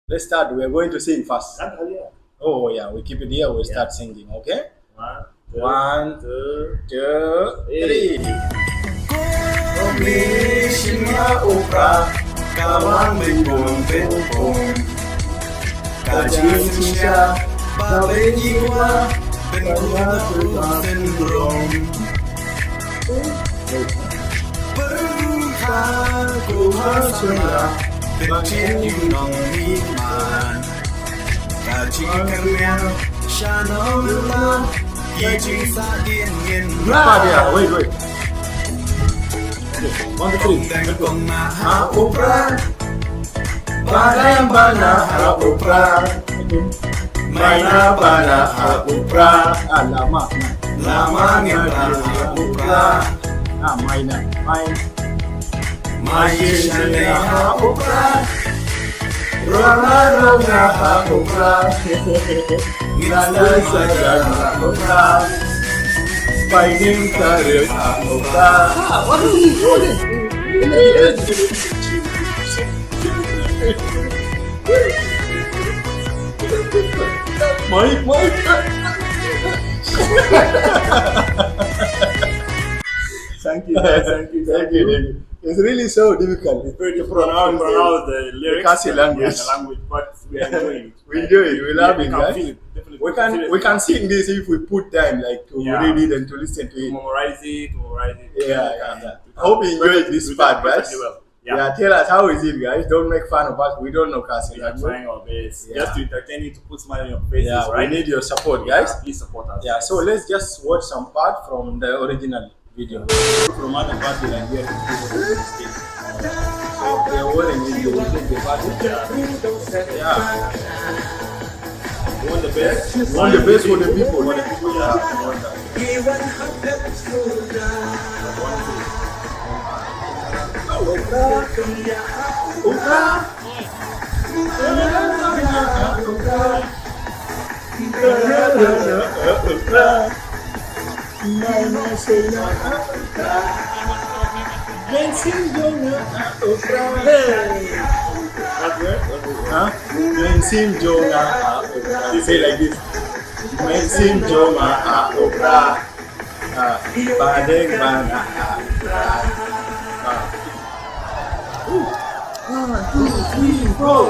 Let's start. We're going to sing first. Not earlier. Oh yeah, we keep it here. We start singing. Okay. One, One, two, three. Komisinya upah kawan berkumpul kaji Indonesia bagai jiwa berkumpul sendrom berusaha kuasa bercin yunong iman kaji kerja shanollah kaji sadin yin wait 1, 2, 3. Ha U PRAH Bana ha U PRAH Maina bana ha U PRAH lama ngena ha U PRAH maina shane ha U PRAH Rona ha U PRAH Ngana saja ha U PRAH Finding career ha U PRAH. What is he doing? Mike. Thank you. It's really so difficult. It's very difficult to pronounce the lyrics, Khasi language. The language, but we enjoy it. We enjoy it. We love it, guys. We can sing this if we put time, like to read it and to listen to it. Memorize it. Yeah. Hope you enjoyed this part, guys. Yeah, tell us how is it, guys. Don't make fun of us. We don't know Khasi. We are trying our best. Just to entertain you, to put smile on your faces. Yeah, right? We need your support, guys. Please support us. Yeah, so let's just watch some part from the original video. From other party like here to the state. So they are wearing it, they will take the party. Yeah. We want the best. We want the best for the people. Yeah. Mensim jonga you say like this. Mensim jonga U PRAH badeng bana U PRAH 1, 2, 3, 4